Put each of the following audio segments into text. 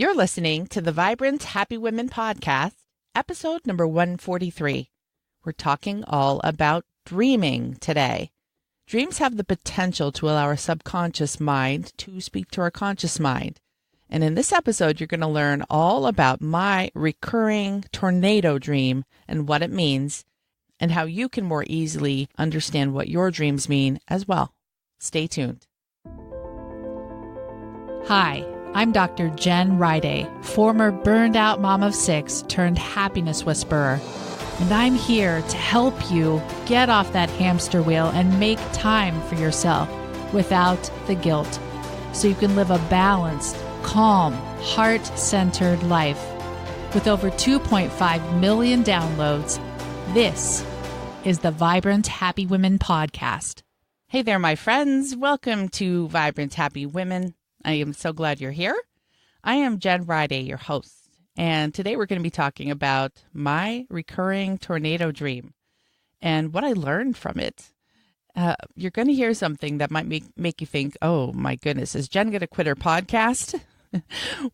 You're listening to the Vibrant Happy Women podcast, episode number 143. We're talking all about dreaming today. Dreams have the potential to allow our subconscious mind to speak to our conscious mind. And in this episode, you're going to learn all about my recurring tornado dream and what it means, and how you can more easily understand what your dreams mean as well. Stay tuned. Hi, I'm Dr. Jen Riday, former burned-out mom of 6 turned happiness whisperer. And I'm here to help you get off that hamster wheel and make time for yourself without the guilt, so you can live a balanced, calm, heart-centered life. With over 2.5 million downloads, this is the Vibrant Happy Women podcast. Hey there, my friends. Welcome to Vibrant Happy Women. I am so glad you're here. I am Jen Riday, your host, and today we're going to be talking about my recurring tornado dream and what I learned from it. You're going to hear something that might make you think, oh my goodness, is Jen going to quit her podcast?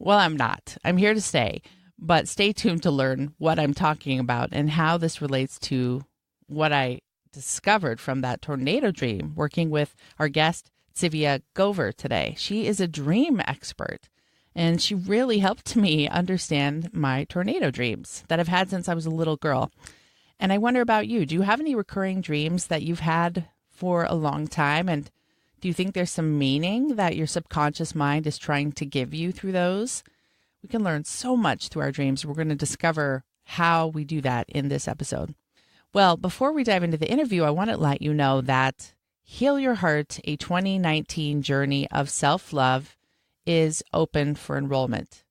Well, I'm not. I'm here to stay, but stay tuned to learn what I'm talking about and how this relates to what I discovered from that tornado dream working with our guest, Tzivia Gover, today. She is a dream expert, and she really helped me understand my tornado dreams that I've had since I was a little girl. And I wonder about you. Do you have any recurring dreams that you've had for a long time? And do you think there's some meaning that your subconscious mind is trying to give you through those? We can learn so much through our dreams. We're going to discover how we do that in this episode. Well, before we dive into the interview, I want to let you know that Heal Your Heart, a 2019 journey of self-love, is open for enrollment.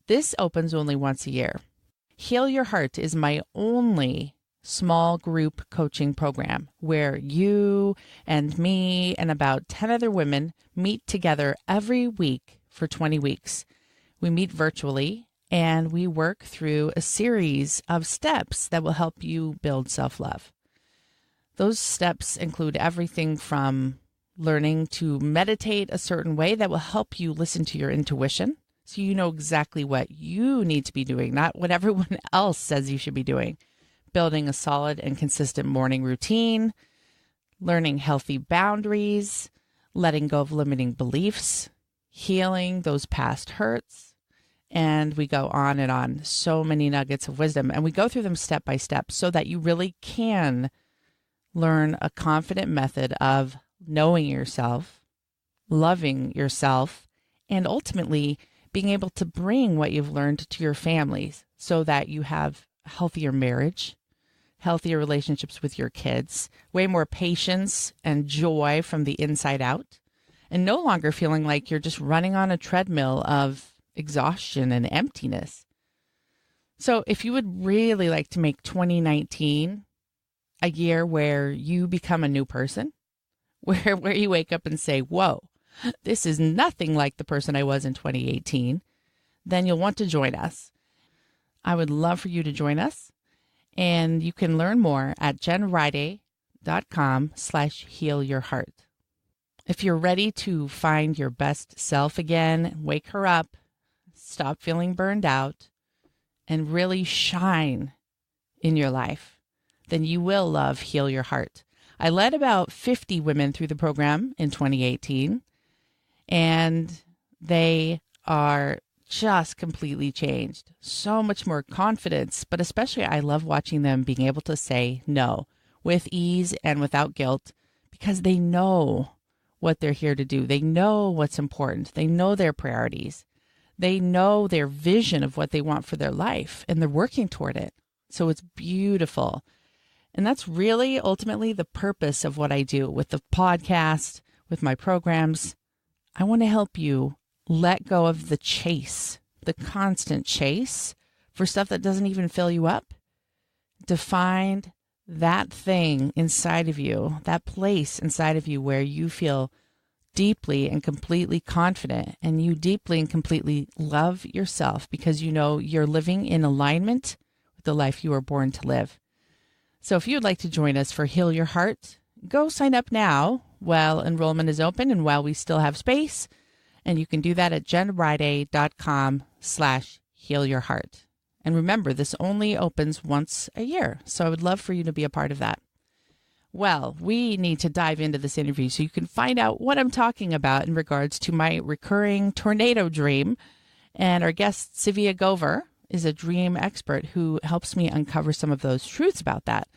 This opens only once a year. Heal Your Heart is my only small group coaching program where you and me and about 10 other women meet together every week for 20 weeks. We meet virtually and we work through a series of steps that will help you build self-love. Those steps include everything from learning to meditate a certain way that will help you listen to your intuition so you know exactly what you need to be doing, not what everyone else says you should be doing. Building a solid and consistent morning routine, learning healthy boundaries, letting go of limiting beliefs, healing those past hurts, and we go on and on. So many nuggets of wisdom, and we go through them step by step so that you really can learn a confident method of knowing yourself, loving yourself, and ultimately being able to bring what you've learned to your families so that you have a healthier marriage, healthier relationships with your kids, way more patience and joy from the inside out, and no longer feeling like you're just running on a treadmill of exhaustion and emptiness. So if you would really like to make 2019 a year where you become a new person, where you wake up and say, whoa, this is nothing like the person I was in 2018, then you'll want to join us. I would love for you to join us, and you can learn more at jenriday.com/healyourheart. If you're ready to find your best self again, wake her up, stop feeling burned out, and really shine in your life, then you will love Heal Your Heart. I led about 50 women through the program in 2018, and they are just completely changed. So much more confidence, but especially I love watching them being able to say no with ease and without guilt because they know what they're here to do. They know what's important. They know their priorities. They know their vision of what they want for their life, and they're working toward it. So it's beautiful. And that's really ultimately the purpose of what I do with the podcast, with my programs. I want to help you let go of the chase, the constant chase for stuff that doesn't even fill you up, to find that thing inside of you, that place inside of you where you feel deeply and completely confident and you deeply and completely love yourself because you know you're living in alignment with the life you were born to live. So if you'd like to join us for Heal Your Heart, go sign up now while enrollment is open and while we still have space. And you can do that at jenriday.com www.healyourheart.com/heal your heart. And remember, this only opens once a year. So I would love for you to be a part of that. Well, we need to dive into this interview so you can find out what I'm talking about in regards to my recurring tornado dream. And our guest, Tzivia Gover, is a dream expert who helps me uncover some of those truths about that.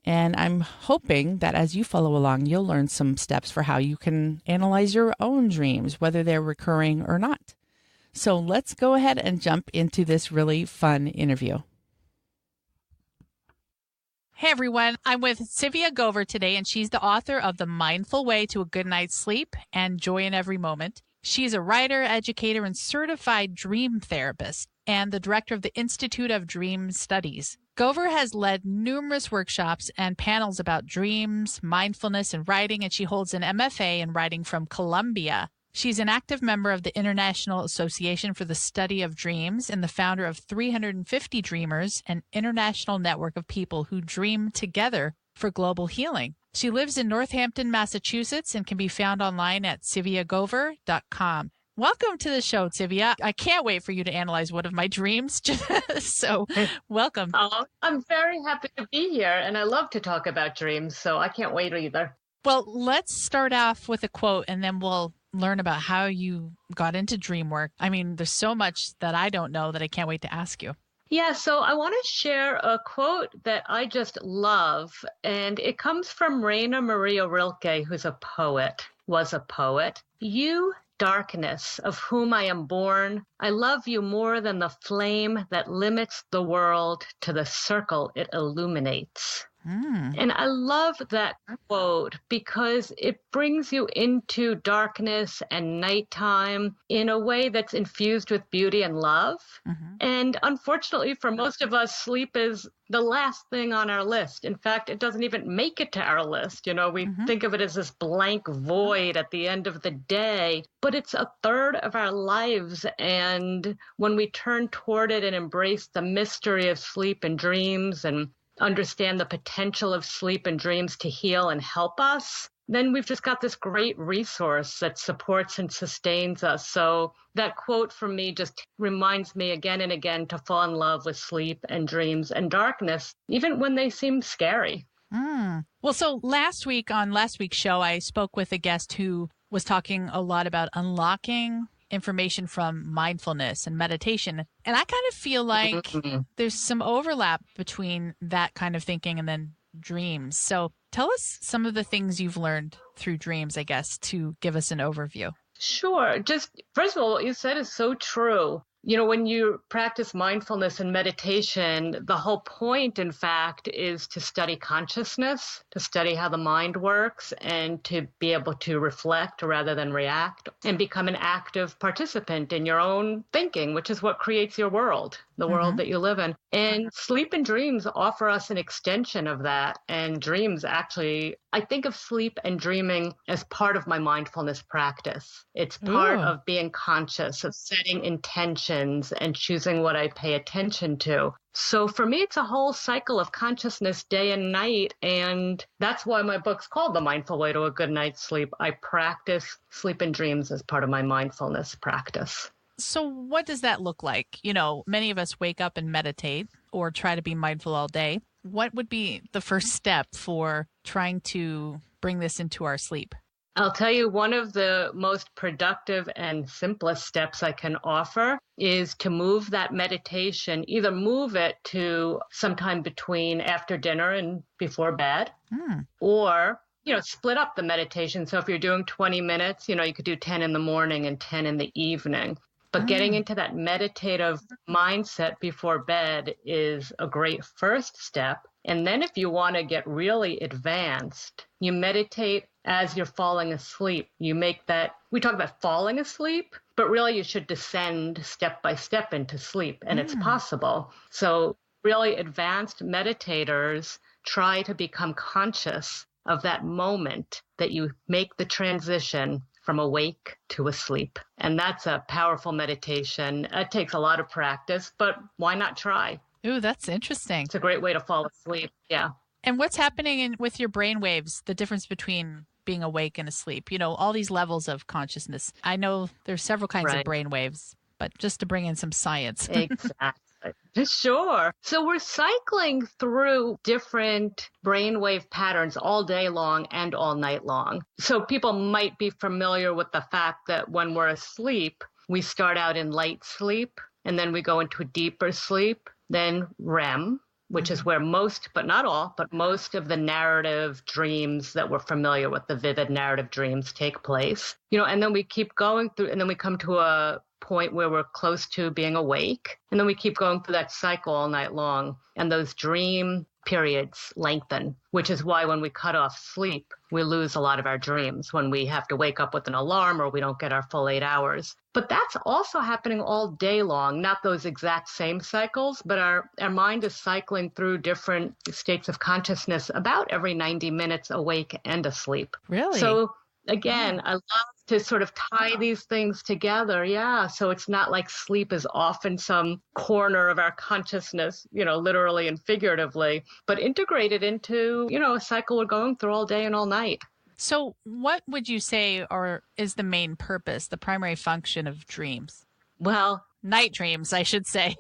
And I'm hoping that as you follow along, you'll learn some steps for how you can analyze your own dreams, whether they're recurring or not. So let's go ahead and jump into this really fun interview. Hey everyone, I'm with Tzivia Gover today, and she's the author of The Mindful Way to a Good Night's Sleep and Joy in Every Moment. She's a writer, educator, and certified dream therapist, and the director of the Institute of Dream Studies. Gover has led numerous workshops and panels about dreams, mindfulness, and writing, and she holds an MFA in writing from Columbia. She's an active member of the International Association for the Study of Dreams and the founder of 350 Dreamers, an international network of people who dream together for global healing. She lives in Northampton, Massachusetts, and can be found online at tziviagover.com. Welcome to the show, Tzivia. I can't wait for you to analyze one of my dreams. So welcome. Oh, I'm very happy to be here, and I love to talk about dreams, so I can't wait either. Well, let's start off with a quote, and then we'll learn about how you got into dream work. I mean, there's so much that I don't know that I can't wait to ask you. Yeah, so I want to share a quote that I just love, and it comes from Rainer Maria Rilke, who's a poet, was a poet. You, darkness, of whom I am born, I love you more than the flame that limits the world to the circle it illuminates. And I love that quote because it brings you into darkness and nighttime in a way that's infused with beauty and love. And unfortunately, for most of us, sleep is the last thing on our list. In fact, it doesn't even make it to our list. You know, we think of it as this blank void at the end of the day, but it's a third of our lives. And when we turn toward it and embrace the mystery of sleep and dreams and understand the potential of sleep and dreams to heal and help us, then we've just got this great resource that supports and sustains us. So that quote from me just reminds me again and again to fall in love with sleep and dreams and darkness, even when they seem scary. Well, so last week on last week's show, I spoke with a guest who was talking a lot about unlocking information from mindfulness and meditation. And I kind of feel like there's some overlap between that kind of thinking and then dreams. So tell us some of the things you've learned through dreams, I guess, to give us an overview. Sure. Just first of all, what you said is so true. You know, when you practice mindfulness and meditation, the whole point, in fact, is to study consciousness, to study how the mind works, and to be able to reflect rather than react and become an active participant in your own thinking, which is what creates your world, the world that you live in. And sleep and dreams offer us an extension of that. And dreams actually, I think of sleep and dreaming as part of my mindfulness practice. It's part of being conscious, of setting intentions and choosing what I pay attention to. So for me, it's a whole cycle of consciousness day and night. And that's why my book's called The Mindful Way to a Good Night's Sleep. I practice sleep and dreams as part of my mindfulness practice. So what does that look like? You know, many of us wake up and meditate or try to be mindful all day. What would be the first step for trying to bring this into our sleep? I'll tell you, one of the most productive and simplest steps I can offer is to move that meditation, either move it to sometime between after dinner and before bed, or, split up the meditation. So if you're doing 20 minutes, you could do 10 in the morning and 10 in the evening. But getting into that meditative mindset before bed is a great first step. And then if you want to get really advanced, you meditate as you're falling asleep. You make that, we talk about falling asleep, but really you should descend step by step into sleep, and it's possible. So really advanced meditators try to become conscious of that moment that you make the transition from awake to asleep. And that's a powerful meditation. It takes a lot of practice, but why not try? Ooh, that's interesting. It's a great way to fall asleep. Yeah. And what's happening with your brain waves, the difference between being awake and asleep, all these levels of consciousness. I know there's several kinds of brain waves. but just to bring in some science. Exactly. Sure. So we're cycling through different brainwave patterns all day long and all night long. So people might be familiar with the fact that when we're asleep, we start out in light sleep, and then we go into a deeper sleep, then REM, which is where most, but not all, but most of the narrative dreams that we're familiar with, the vivid narrative dreams, take place. And then we keep going through, and then we come to a point where we're close to being awake. And then we keep going through that cycle all night long. And those dream periods lengthen, which is why when we cut off sleep, we lose a lot of our dreams when we have to wake up with an alarm or we don't get our full 8 hours. But that's also happening all day long, not those exact same cycles, but our mind is cycling through different states of consciousness about every 90 minutes awake and asleep. Really? So again, I love to sort of tie these things together. Yeah. So it's not like sleep is off in some corner of our consciousness, literally and figuratively, but integrated into, a cycle we're going through all day and all night. So what would you say is the main purpose, the primary function of dreams? Well, night dreams, I should say.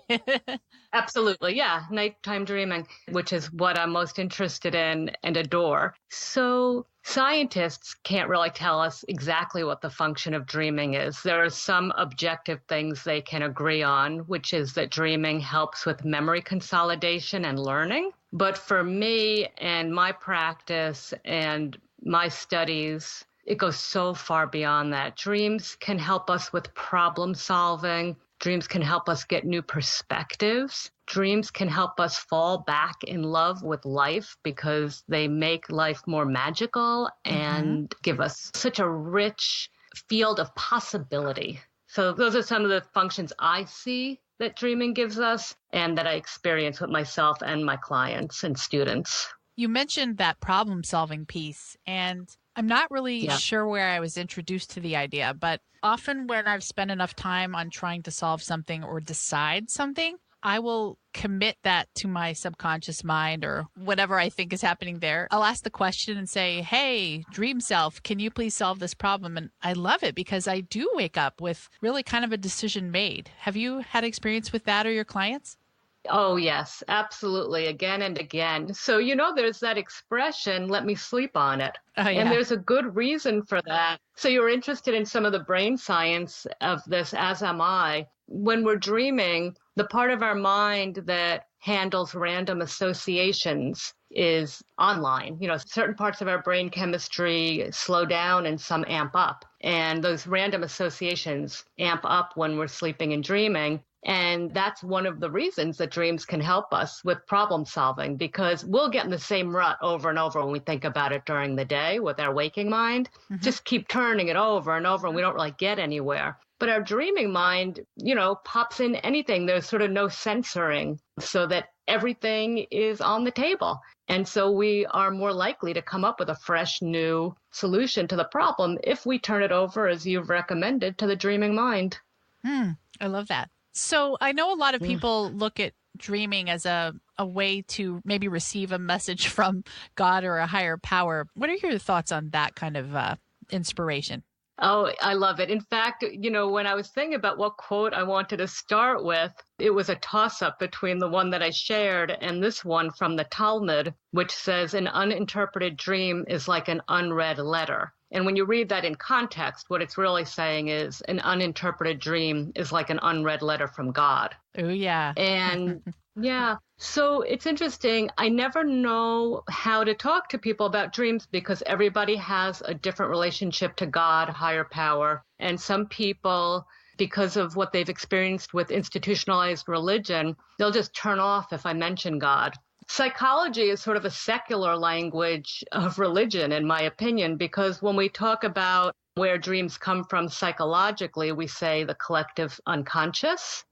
Absolutely. Yeah. Nighttime dreaming, which is what I'm most interested in and adore. So scientists can't really tell us exactly what the function of dreaming is. There are some objective things they can agree on, which is that dreaming helps with memory consolidation and learning. But for me and my practice and my studies, it goes so far beyond that. Dreams can help us with problem solving. Dreams can help us get new perspectives. Dreams can help us fall back in love with life because they make life more magical and give us such a rich field of possibility. So those are some of the functions I see that dreaming gives us and that I experience with myself and my clients and students. You mentioned that problem-solving piece, and I'm not really sure where I was introduced to the idea, but often when I've spent enough time on trying to solve something or decide something, I will commit that to my subconscious mind or whatever I think is happening there. I'll ask the question and say, hey, dream self, can you please solve this problem? And I love it because I do wake up with really kind of a decision made. Have you had experience with that or your clients? Oh, yes, absolutely. Again and again. So, there's that expression, let me sleep on it. Oh, yeah. And there's a good reason for that. So you're interested in some of the brain science of this, as am I. When we're dreaming, the part of our mind that handles random associations is online. Certain parts of our brain chemistry slow down and some amp up. And those random associations amp up when we're sleeping and dreaming. And that's one of the reasons that dreams can help us with problem solving, because we'll get in the same rut over and over when we think about it during the day with our waking mind. Just keep turning it over and over and we don't really get anywhere. But our dreaming mind, pops in anything. There's sort of no censoring so that everything is on the table. And so we are more likely to come up with a fresh new solution to the problem if we turn it over, as you've recommended, to the dreaming mind. I love that. So I know a lot of people look at dreaming as a way to maybe receive a message from God or a higher power. What are your thoughts on that kind of inspiration? Oh, I love it. In fact, when I was thinking about what quote I wanted to start with, it was a toss-up between the one that I shared and this one from the Talmud, which says an uninterpreted dream is like an unread letter. And when you read that in context, what it's really saying is an uninterpreted dream is like an unread letter from God. Oh, yeah. And yeah, so it's interesting. I never know how to talk to people about dreams because everybody has a different relationship to God, higher power. And some people, because of what they've experienced with institutionalized religion, they'll just turn off if I mention God. Psychology is sort of a secular language of religion, in my opinion, because when we talk about where dreams come from psychologically, we say the collective unconscious.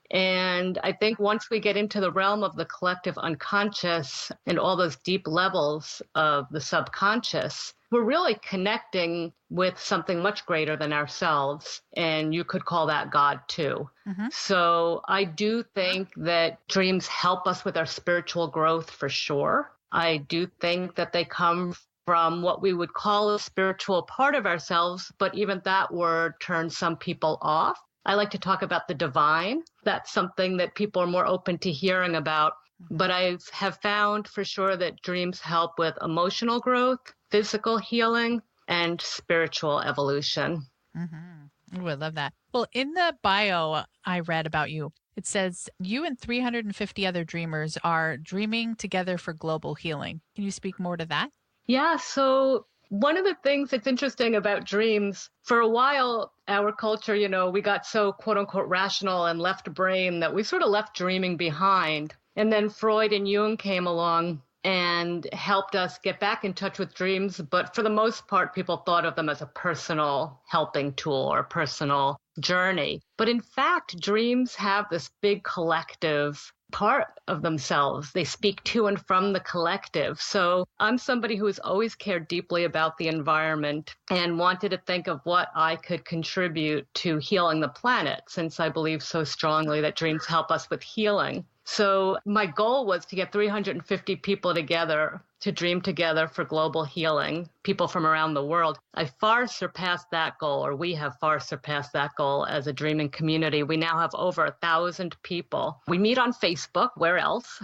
And I think once we get into the realm of the collective unconscious and all those deep levels of the subconscious, we're really connecting with something much greater than ourselves. And you could call that God too. So I do think that dreams help us with our spiritual growth for sure. I do think that they come from what we would call a spiritual part of ourselves, but even that word turns some people off. I like to talk about the divine. That's something that people are more open to hearing about. But I have found for sure that dreams help with emotional growth, physical healing, and spiritual evolution. Ooh, I love that. Well, in the bio I read about you, it says you and 350 other dreamers are dreaming together for global healing. Can you speak more to that? Yeah, so one of the things that's interesting about dreams, for a while, our culture, we got so quote unquote rational and left brain that we sort of left dreaming behind. And then Freud and Jung came along and helped us get back in touch with dreams. But for the most part, people thought of them as a personal helping tool or personal journey. But in fact, dreams have this big collective part of themselves. They speak to and from the collective. So I'm somebody who has always cared deeply about the environment and wanted to think of what I could contribute to healing the planet, since I believe so strongly that dreams help us with healing. So my goal was to get 350 people together to dream together for global healing, people from around the world. I far surpassed that goal, or we have far surpassed that goal as a dreaming community. We now have over 1,000 people. We meet on Facebook, where else,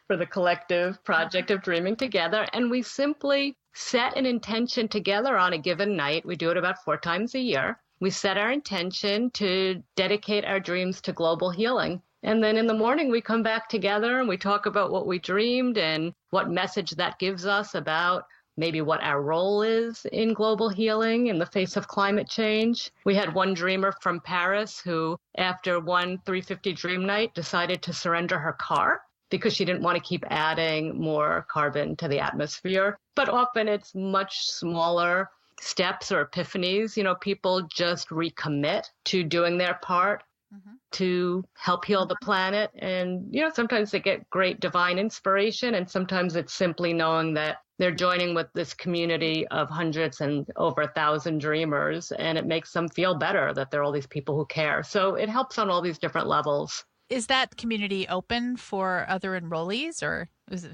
for the collective project of dreaming together. And we simply set an intention together on a given night. We do it about 4 times a year. We set our intention to dedicate our dreams to global healing. And then in the morning, we come back together and we talk about what we dreamed and what message that gives us about maybe what our role is in global healing in the face of climate change. We had one dreamer from Paris who, after one 350 dream night, decided to surrender her car because she didn't want to keep adding more carbon to the atmosphere. But often it's much smaller steps or epiphanies. People just recommit to doing their part to help heal the planet. And, sometimes they get great divine inspiration, and sometimes it's simply knowing that they're joining with this community of hundreds and over 1,000 dreamers, and it makes them feel better that there are all these people who care. So it helps on all these different levels. Is that community open for other enrollees, or is it,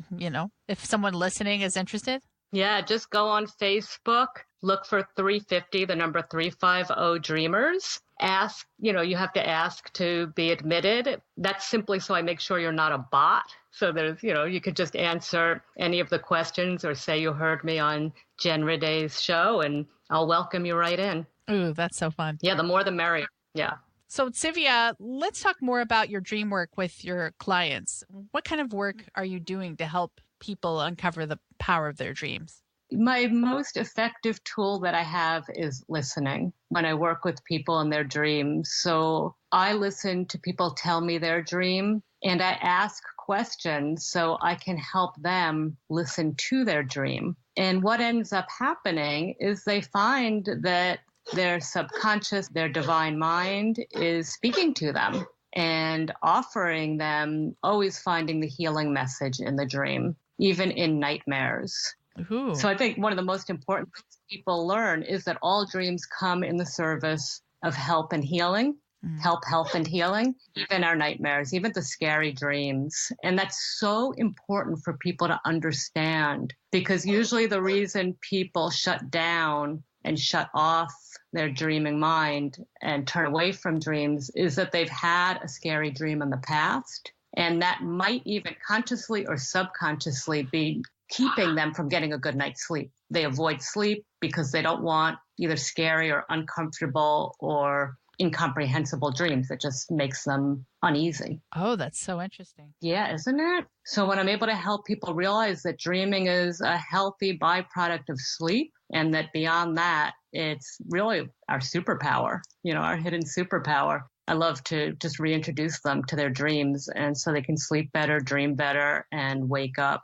if someone listening is interested? Yeah, just go on Facebook, look for 350, the number 350 Dreamers. Ask, you have to ask to be admitted. That's simply so I make sure you're not a bot. So there's, you could just answer any of the questions or say you heard me on Jen Riday's show and I'll welcome you right in. Ooh, that's so fun. Yeah, the more the merrier. Yeah. So Tzivia, let's talk more about your dream work with your clients. What kind of work are you doing to help people uncover the power of their dreams? My most effective tool that I have is listening when I work with people in their dreams. So I listen to people tell me their dream and I ask questions so I can help them listen to their dream. And what ends up happening is they find that their subconscious, their divine mind is speaking to them and offering them, always finding the healing message in the dream, even in nightmares. Ooh. So I think one of the most important things people learn is that all dreams come in the service of help and healing, health and healing, even our nightmares, even the scary dreams. And that's so important for people to understand, because usually the reason people shut down and shut off their dreaming mind and turn away from dreams is that they've had a scary dream in the past. And that might even consciously or subconsciously be keeping them from getting a good night's sleep. They avoid sleep because they don't want either scary or uncomfortable or incomprehensible dreams. That just makes them uneasy. Oh, that's so interesting. Yeah, isn't it? So when I'm able to help people realize that dreaming is a healthy byproduct of sleep, and that beyond that, it's really our superpower, our hidden superpower. I love to just reintroduce them to their dreams, and so they can sleep better, dream better, and wake up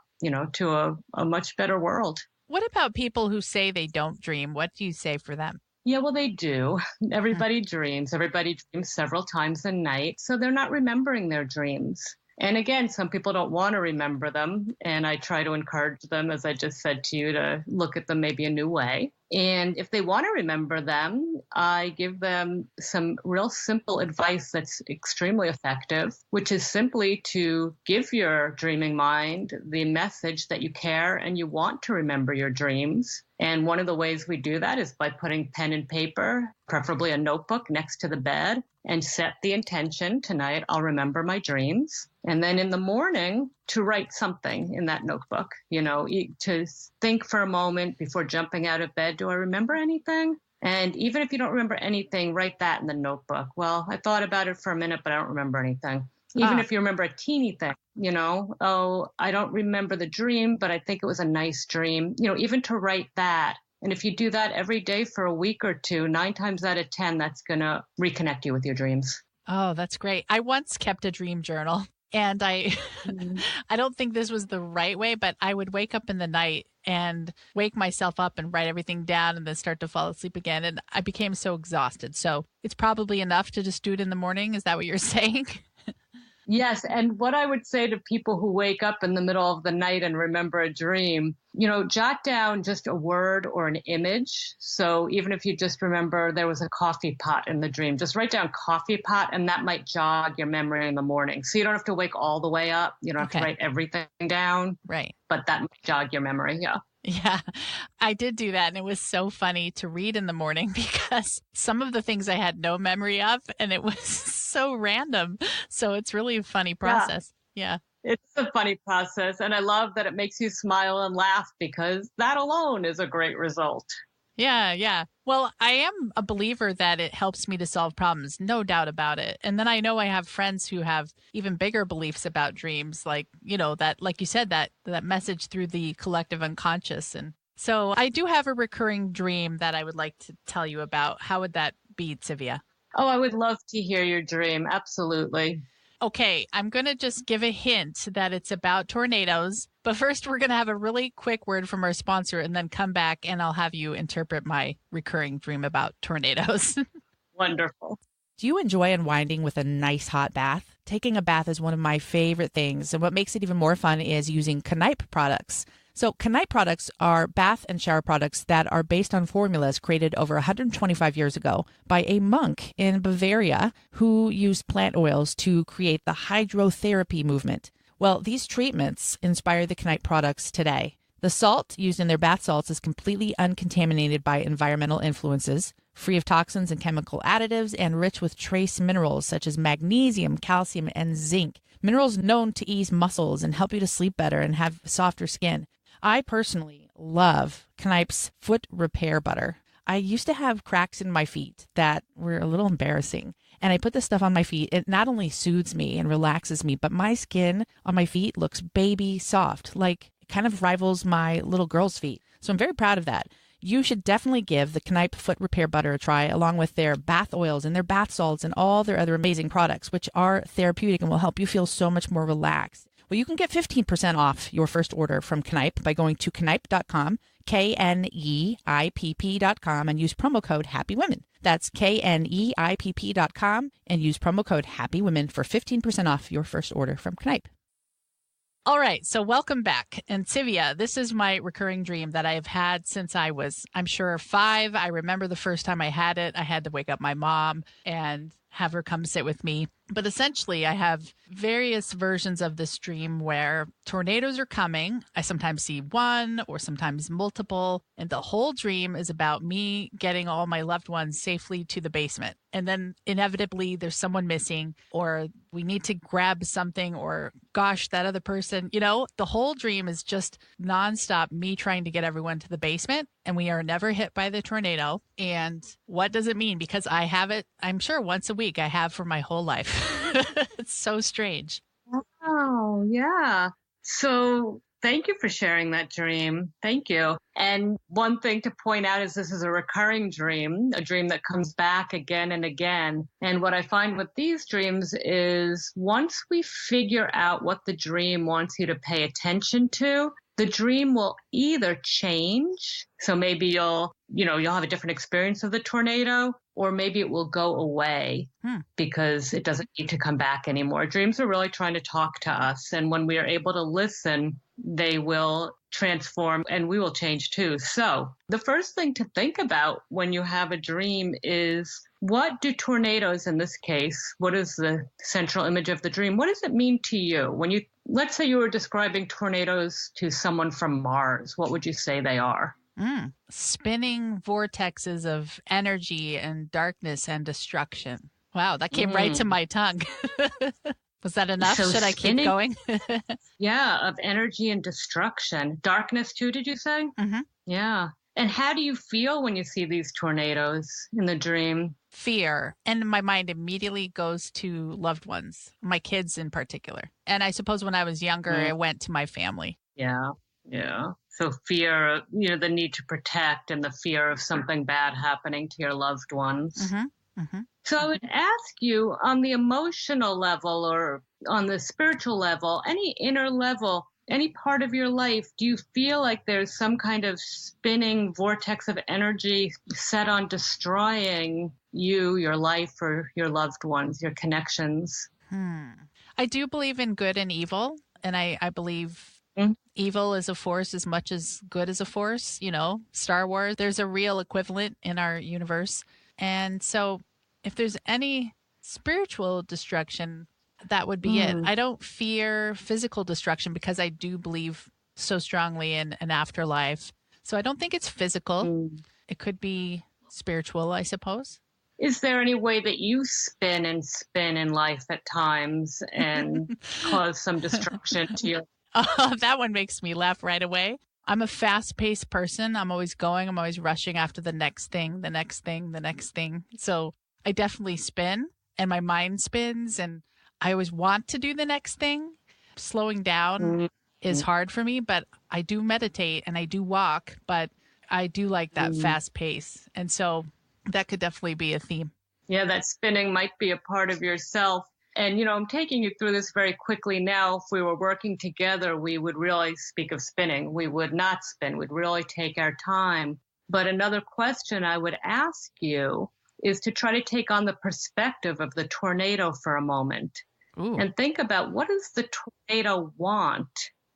to a much better world. What about people who say they don't dream? What do you say for them? Yeah, well, they do. Everybody dreams. Everybody dreams several times a night. So they're not remembering their dreams. And again, some people don't want to remember them. And I try to encourage them, as I just said to you, to look at them maybe a new way. And if they want to remember them, I give them some real simple advice that's extremely effective, which is simply to give your dreaming mind the message that you care and you want to remember your dreams. And one of the ways we do that is by putting pen and paper, preferably a notebook, next to the bed, and set the intention, tonight I'll remember my dreams. And then in the morning, to write something in that notebook, to think for a moment before jumping out of bed, do I remember anything? And even if you don't remember anything, write that in the notebook. Well, I thought about it for a minute, but I don't remember anything. Even if you remember a teeny thing, I don't remember the dream, but I think it was a nice dream, even to write that. And if you do that every day for a week or two, 9 times out of 10, that's going to reconnect you with your dreams. Oh, that's great. I once kept a dream journal, and I don't think this was the right way, but I would wake up in the night and wake myself up and write everything down and then start to fall asleep again. And I became so exhausted. So it's probably enough to just do it in the morning. Is that what you're saying? Yes. And what I would say to people who wake up in the middle of the night and remember a dream, jot down just a word or an image. So even if you just remember there was a coffee pot in the dream, just write down coffee pot, and that might jog your memory in the morning. So you don't have to wake all the way up. You don't have to write everything down. Right. But that might jog your memory. Yeah. Yeah, I did do that. And it was so funny to read in the morning because some of the things I had no memory of, and it was so random. So it's really a funny process. Yeah. It's a funny process. And I love that it makes you smile and laugh, because that alone is a great result. Yeah. Well, I am a believer that it helps me to solve problems, no doubt about it. And then I know I have friends who have even bigger beliefs about dreams, like, that, like you said, that message through the collective unconscious. And so I do have a recurring dream that I would like to tell you about. How would that be, Tzivia? Oh, I would love to hear your dream. Absolutely. Okay, I'm going to just give a hint that it's about tornadoes. But first, we're going to have a really quick word from our sponsor and then come back and I'll have you interpret my recurring dream about tornadoes. Wonderful. Do you enjoy unwinding with a nice hot bath? Taking a bath is one of my favorite things. And what makes it even more fun is using Knipe products. So Knipe products are bath and shower products that are based on formulas created over 125 years ago by a monk in Bavaria who used plant oils to create the hydrotherapy movement. Well, these treatments inspire the Knipe products today. The salt used in their bath salts is completely uncontaminated by environmental influences, free of toxins and chemical additives, and rich with trace minerals such as magnesium, calcium, and zinc. Minerals known to ease muscles and help you to sleep better and have softer skin. I personally love Knipe's foot repair butter. I used to have cracks in my feet that were a little embarrassing. And I put this stuff on my feet. It not only soothes me and relaxes me, but my skin on my feet looks baby soft, like it kind of rivals my little girl's feet. So I'm very proud of that. You should definitely give the Knipe Foot Repair Butter a try, along with their bath oils and their bath salts and all their other amazing products, which are therapeutic and will help you feel so much more relaxed. Well, you can get 15% off your first order from Knipe by going to knipe.com, KNEIPP.com, and use promo code HAPPYWOMEN. That's KNEIPP.com and use promo code HAPPYWOMEN for 15% off your first order from Knipe. All right, so welcome back. And Tzivia, this is my recurring dream that I have had since I was, I'm sure, 5. I remember the first time I had it. I had to wake up my mom and have her come sit with me. But essentially, I have various versions of this dream where tornadoes are coming. I sometimes see one or sometimes multiple. And the whole dream is about me getting all my loved ones safely to the basement. And then inevitably, there's someone missing, or we need to grab something, or gosh, that other person, the whole dream is just nonstop me trying to get everyone to the basement. And we are never hit by the tornado. And what does it mean? Because I have it, I'm sure once a week I have for my whole life. It's so strange. Oh, yeah. So thank you for sharing that dream. Thank you. And one thing to point out is this is a recurring dream, a dream that comes back again and again. And what I find with these dreams is once we figure out what the dream wants you to pay attention to, the dream will either change. So maybe you'll have a different experience of the tornado, or maybe it will go away because it doesn't need to come back anymore. Dreams are really trying to talk to us. And when we are able to listen, they will transform and we will change too. So the first thing to think about when you have a dream is, what do tornadoes, in this case, what is the central image of the dream? What does it mean to you? When you, let's say you were describing tornadoes to someone from Mars, what would you say they are? Spinning vortexes of energy and darkness and destruction. Wow, that came right to my tongue. Was that enough? So Should I keep going? Yeah, of energy and destruction. Darkness too, did you say? Mm-hmm. Yeah. And how do you feel when you see these tornadoes in the dream? Fear. And my mind immediately goes to loved ones, my kids in particular. And I suppose when I was younger, it went to my family. Yeah. Yeah. So fear, the need to protect and the fear of something bad happening to your loved ones. Mm-hmm. Mm-hmm. So I would ask you, on the emotional level or on the spiritual level, any inner level, any part of your life, do you feel like there's some kind of spinning vortex of energy set on destroying you, your life, or your loved ones, your connections? I do believe in good and evil. And I believe evil is a force as much as good is a force. Star Wars, there's a real equivalent in our universe. And so if there's any spiritual destruction, that would be it. I don't fear physical destruction because I do believe so strongly in an afterlife. So I don't think it's physical. It could be spiritual, I suppose. Is there any way that you spin in life at times and cause some destruction to your? Oh, that one makes me laugh right away. I'm a fast-paced person. I'm always going. I'm always rushing after the next thing, the next thing, the next thing. So I definitely spin and my mind spins and I always want to do the next thing. Slowing down is hard for me, but I do meditate and I do walk, but I do like that fast pace. And so that could definitely be a theme. Yeah, that spinning might be a part of yourself. And, I'm taking you through this very quickly now. If we were working together, we would really speak of spinning. We would not spin. We'd really take our time. But another question I would ask you is to try to take on the perspective of the tornado for a moment. Ooh. And think about, what does the tornado want?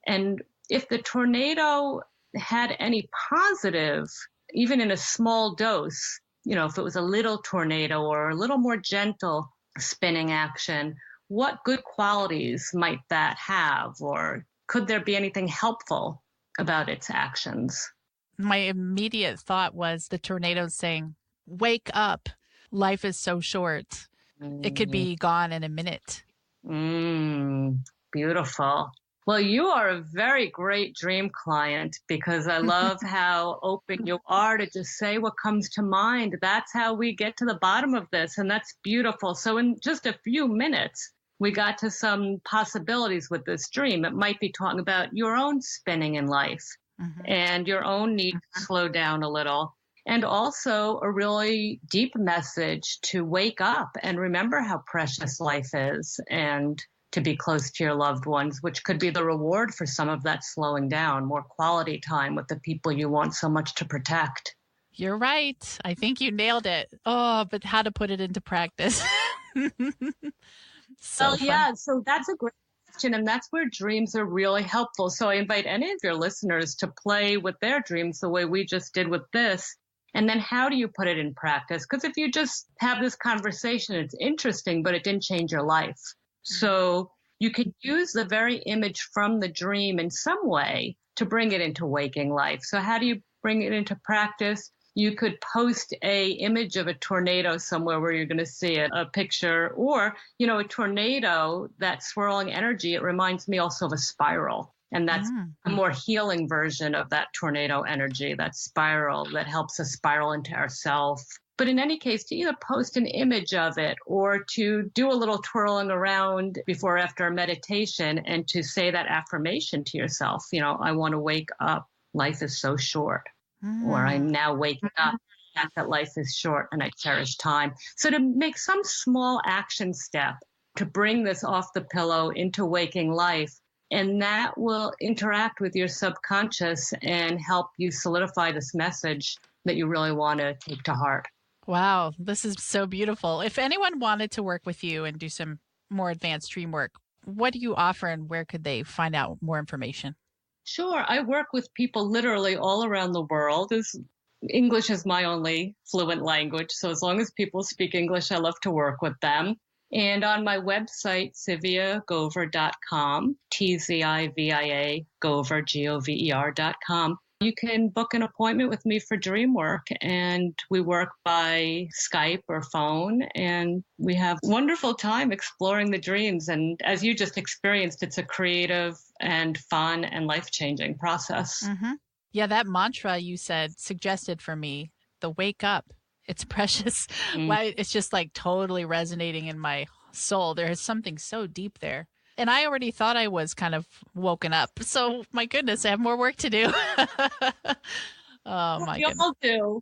And if the tornado had any positive, even in a small dose, if it was a little tornado or a little more gentle spinning action, what good qualities might that have? Or could there be anything helpful about its actions? My immediate thought was the tornado saying, wake up. Life is so short. It could be gone in a minute. Beautiful. Well, you are a very great dream client because I love how open you are to just say what comes to mind. That's how we get to the bottom of this, and that's beautiful. So in just a few minutes, we got to some possibilities with this dream. It might be talking about your own spinning in life and your own need to slow down a little. And also a really deep message to wake up and remember how precious life is and to be close to your loved ones, which could be the reward for some of that slowing down, more quality time with the people you want so much to protect. You're right. I think you nailed it. Oh, but how to put it into practice. Yeah, so that's a great question. And that's where dreams are really helpful. So I invite any of your listeners to play with their dreams the way we just did with this. And then how do you put it in practice? Because if you just have this conversation, it's interesting, but it didn't change your life. So you could use the very image from the dream in some way to bring it into waking life. So how do you bring it into practice? You could post a image of a tornado somewhere where you're going to see it, a picture, or, a tornado, that swirling energy. It reminds me also of a spiral. And that's a more healing version of that tornado energy, that spiral that helps us spiral into ourselves. But in any case, to either post an image of it or to do a little twirling around before or after a meditation and to say that affirmation to yourself, I want to wake up. Life is so short. Or I'm now waking up that life is short and I cherish time. So to make some small action step to bring this off the pillow into waking life, and that will interact with your subconscious and help you solidify this message that you really want to take to heart. Wow, this is so beautiful. If anyone wanted to work with you and do some more advanced dream work, what do you offer and where could they find out more information? Sure, I work with people literally all around the world. English is my only fluent language, so as long as people speak English, I love to work with them. And on my website, tziviagover.com, Tzivia Gover, Gover.com, you can book an appointment with me for dream work, and we work by Skype or phone, and we have wonderful time exploring the dreams. And as you just experienced, it's a creative and fun and life-changing process. Mm-hmm. Yeah, that mantra you said suggested for me, the wake up. It's precious. Why it's just like totally resonating in my soul. There is something so deep there. And I already thought I was kind of woken up. So my goodness, I have more work to do. Oh my goodness.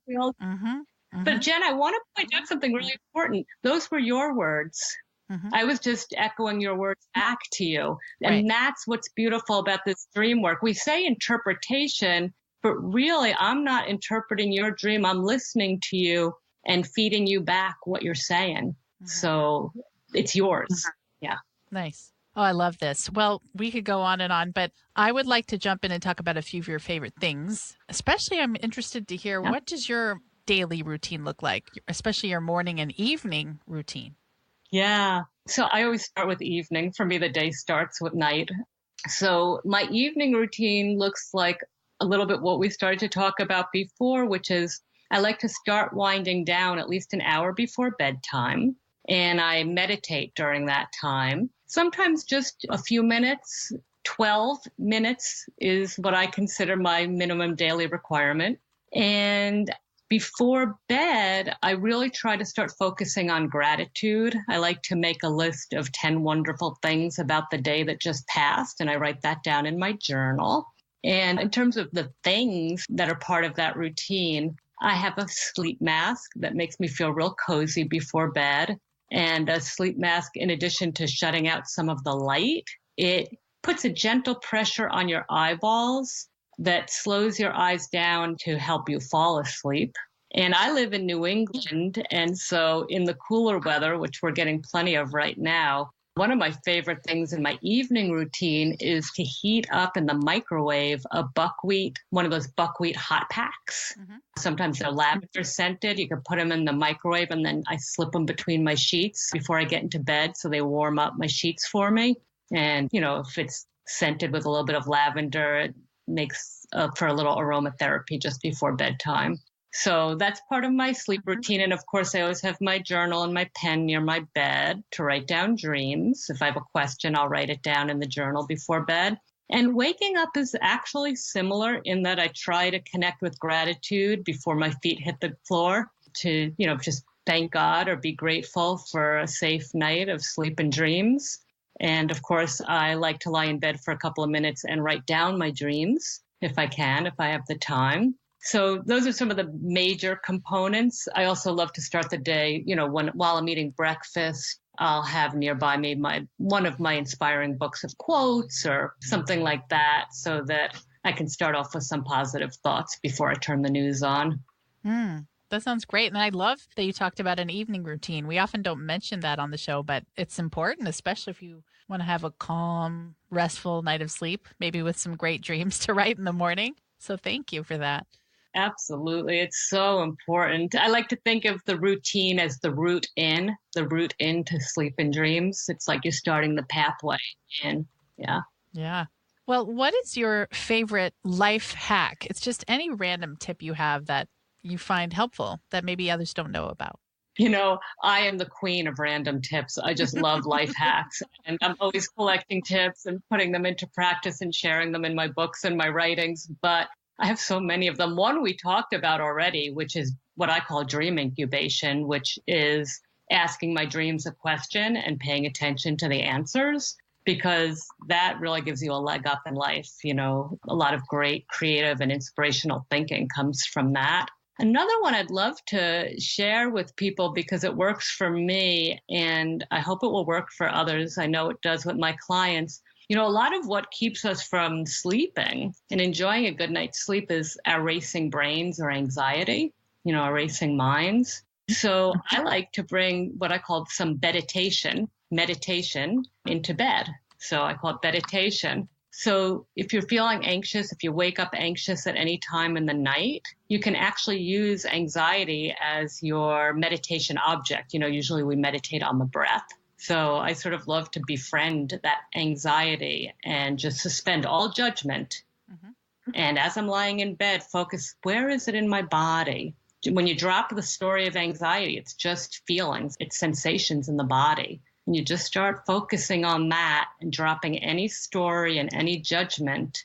We all do. Mm-hmm. Mm-hmm. But Jen, I want to point out something really important. Those were your words. Mm-hmm. I was just echoing your words back to you. And Right. that's what's beautiful about this dream work. We say interpretation, but really I'm not interpreting your dream. I'm listening to you and feeding you back what you're saying. Mm-hmm. So it's yours. Yeah. Nice. Oh, I love this. Well, we could go on, but I would like to jump in and talk about a few of your favorite things. Especially, I'm interested to hear, what does your daily routine look like, especially your morning and evening routine? Yeah. So I always start with evening. For me, the day starts with night. So my evening routine looks like a little bit what we started to talk about before, which is I like to start winding down at least an hour before bedtime. And I meditate during that time. Sometimes just a few minutes. 12 minutes is what I consider my minimum daily requirement. And before bed, I really try to start focusing on gratitude. I like to make a list of 10 wonderful things about the day that just passed, and I write that down in my journal. And in terms of the things that are part of that routine, I have a sleep mask that makes me feel real cozy before bed. And a sleep mask, in addition to shutting out some of the light, it puts a gentle pressure on your eyeballs that slows your eyes down to help you fall asleep. And I live in New England, and so in the cooler weather, which we're getting plenty of right now, one of my favorite things in my evening routine is to heat up in the microwave one of those buckwheat hot packs. Mm-hmm. Sometimes they're lavender scented. You can put them in the microwave, and then I slip them between my sheets before I get into bed, so they warm up my sheets for me. And, if it's scented with a little bit of lavender, it makes for a little aromatherapy just before bedtime. So that's part of my sleep routine. And of course, I always have my journal and my pen near my bed to write down dreams. If I have a question, I'll write it down in the journal before bed. And waking up is actually similar in that I try to connect with gratitude before my feet hit the floor to, just thank God or be grateful for a safe night of sleep and dreams. And of course, I like to lie in bed for a couple of minutes and write down my dreams if I can, if I have the time. So those are some of the major components. I also love to start the day, while I'm eating breakfast, I'll have nearby me one of my inspiring books of quotes or something like that so that I can start off with some positive thoughts before I turn the news on. That sounds great. And I love that you talked about an evening routine. We often don't mention that on the show, but it's important, especially if you want to have a calm, restful night of sleep, maybe with some great dreams to write in the morning. So thank you for that. Absolutely. It's so important. I like to think of the routine as the route into sleep and dreams. It's like you're starting the pathway in. Yeah. Yeah. Well, what is your favorite life hack? It's just any random tip you have that you find helpful that maybe others don't know about. I am the queen of random tips. I just love life hacks. And I'm always collecting tips and putting them into practice and sharing them in my books and my writings. But I have so many of them. One we talked about already, which is what I call dream incubation, which is asking my dreams a question and paying attention to the answers, because that really gives you a leg up in life. A lot of great creative and inspirational thinking comes from that. Another one I'd love to share with people because it works for me and I hope it will work for others. I know it does with my clients. A lot of what keeps us from sleeping and enjoying a good night's sleep is our racing brains or anxiety, our racing minds. So I like to bring what I call some meditation into bed. So I call it meditation. So if you're feeling anxious, if you wake up anxious at any time in the night, you can actually use anxiety as your meditation object. Usually we meditate on the breath. So I sort of love to befriend that anxiety and just suspend all judgment. And as I'm lying in bed, focus, where is it in my body? When you drop the story of anxiety, it's just feelings, it's sensations in the body. And you just start focusing on that and dropping any story and any judgment,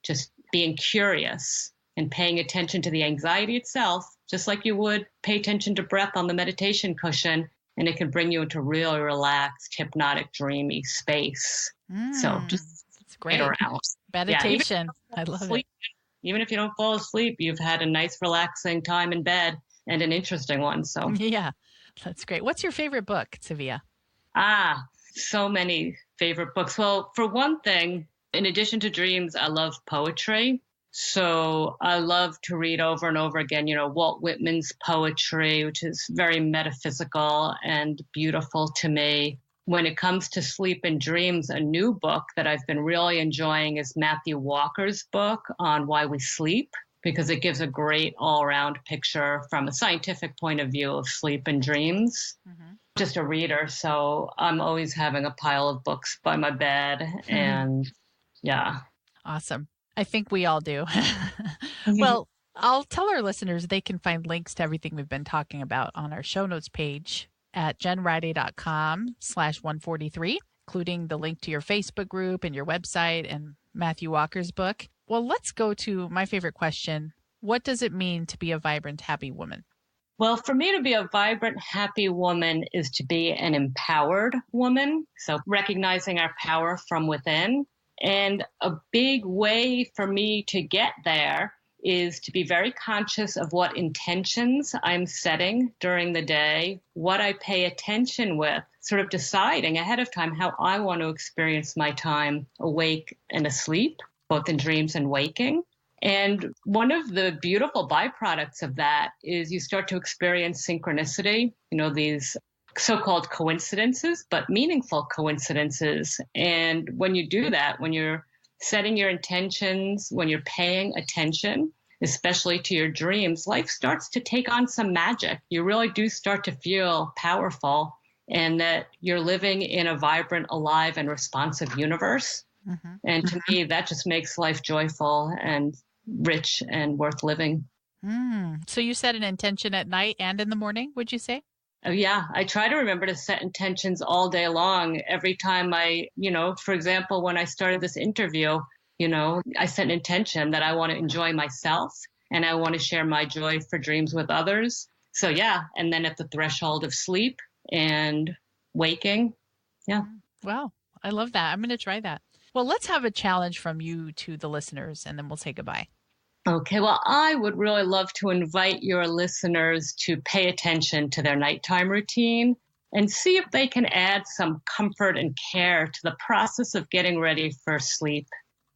just being curious and paying attention to the anxiety itself, just like you would pay attention to breath on the meditation cushion. And it can bring you into really relaxed, hypnotic, dreamy space. So just that's great. Around. Meditation. I love it. Even if you don't fall asleep, you've had a nice, relaxing time in bed and an interesting one. So yeah, that's great. What's your favorite book, Tzivia? So many favorite books. Well, for one thing, in addition to dreams, I love poetry. So I love to read over and over again, Walt Whitman's poetry, which is very metaphysical and beautiful to me. When it comes to sleep and dreams, a new book that I've been really enjoying is Matthew Walker's book on why we sleep, because it gives a great all-around picture from a scientific point of view of sleep and dreams. Just a reader, so I'm always having a pile of books by my bed, and yeah. Awesome. I think we all do. Well, I'll tell our listeners they can find links to everything we've been talking about on our show notes page at jenriday.com/143, including the link to your Facebook group and your website and Matthew Walker's book. Well, let's go to my favorite question. What does it mean to be a vibrant, happy woman? Well, for me to be a vibrant, happy woman is to be an empowered woman. So recognizing our power from within. And a big way for me to get there is to be very conscious of what intentions I'm setting during the day, what I pay attention with, sort of deciding ahead of time how I want to experience my time awake and asleep, both in dreams and waking. And one of the beautiful byproducts of that is you start to experience synchronicity, these so-called coincidences, but meaningful coincidences. And when you do that, when you're setting your intentions, when you're paying attention, especially to your dreams, life starts to take on some magic. You really do start to feel powerful and that you're living in a vibrant, alive, and responsive universe. And to me, that just makes life joyful and rich and worth living. So you set an intention at night and in the morning, would you say? Yeah, I try to remember to set intentions all day long. Every time for example, when I started this interview, I set an intention that I want to enjoy myself and I want to share my joy for dreams with others. So yeah, and then at the threshold of sleep and waking. Yeah. Wow, I love that. I'm going to try that. Well, let's have a challenge from you to the listeners and then we'll say goodbye. Okay, well, I would really love to invite your listeners to pay attention to their nighttime routine and see if they can add some comfort and care to the process of getting ready for sleep.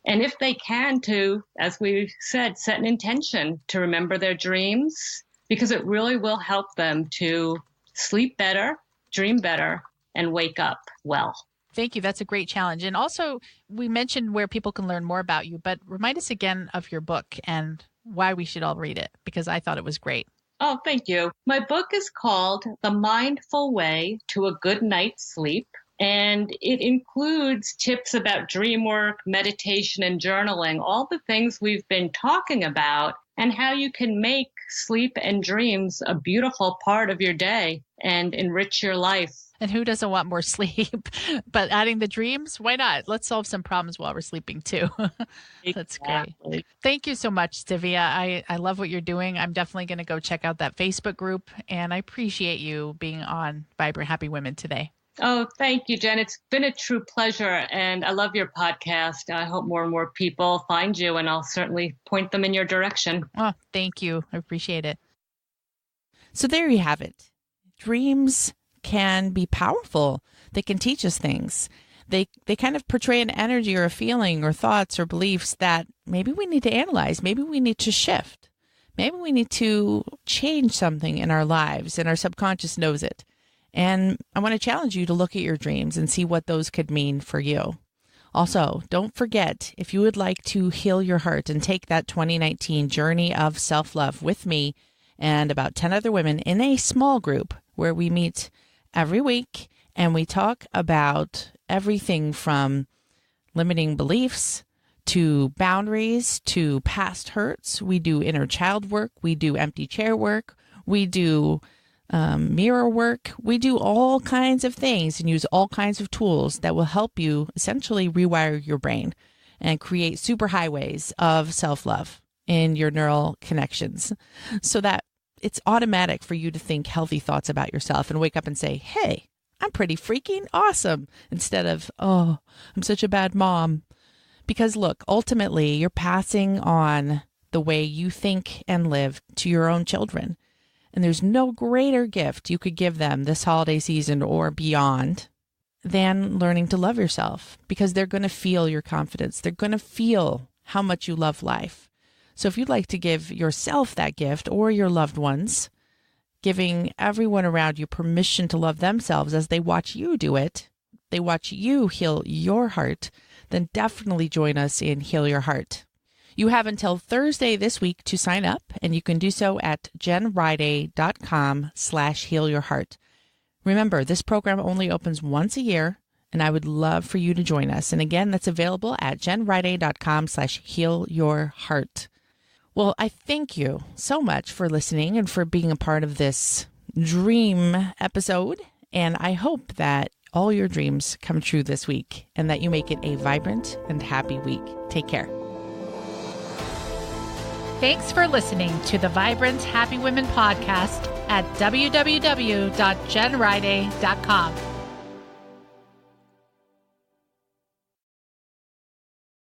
And if they can, to, as we said, set an intention to remember their dreams, because it really will help them to sleep better, dream better, and wake up well. Thank you. That's a great challenge. And also, we mentioned where people can learn more about you, but remind us again of your book and why we should all read it, because I thought it was great. Oh, thank you. My book is called The Mindful Way to a Good Night's Sleep, and it includes tips about dream work, meditation, and journaling, all the things we've been talking about, and how you can make sleep and dreams a beautiful part of your day and enrich your life. And who doesn't want more sleep? But adding the dreams, why not? Let's solve some problems while we're sleeping too. That's great. Thank you so much, Tzivia. I love what you're doing. I'm definitely going to go check out that Facebook group. And I appreciate you being on Vibrant Happy Women today. Oh, thank you, Jen. It's been a true pleasure. And I love your podcast. I hope more and more people find you, and I'll certainly point them in your direction. Oh, thank you. I appreciate it. So there you have it. Dreams can be powerful. They can teach us things. They kind of portray an energy or a feeling or thoughts or beliefs that maybe we need to analyze. Maybe we need to shift. maybe we need to change something in our lives, and our subconscious knows it. And I want to challenge you to look at your dreams and see what those could mean for you. Also, don't forget, if you would like to heal your heart and take that 2019 journey of self-love with me and about 10 other women in a small group where we meet every week and we talk about everything from limiting beliefs to boundaries, to past hurts. We do inner child work. We do empty chair work. We do mirror work. We do all kinds of things and use all kinds of tools that will help you essentially rewire your brain and create superhighways of self-love in your neural connections so that it's automatic for you to think healthy thoughts about yourself and wake up and say, hey, I'm pretty freaking awesome, instead of, oh, I'm such a bad mom. Because look, ultimately, you're passing on the way you think and live to your own children. And there's no greater gift you could give them this holiday season or beyond than learning to love yourself, because they're going to feel your confidence. They're going to feel how much you love life. So if you'd like to give yourself that gift, or your loved ones, giving everyone around you permission to love themselves as they watch you do it, they watch you heal your heart, then definitely join us in Heal Your Heart. You have until Thursday this week to sign up, and you can do so at jenriday.com/healyourheart. Remember, this program only opens once a year, and I would love for you to join us. And again, that's available at jenriday.com/healyourheart. Well, I thank you so much for listening and for being a part of this dream episode. And I hope that all your dreams come true this week and that you make it a vibrant and happy week. Take care. Thanks for listening to the Vibrant Happy Women podcast at www.jenriday.com.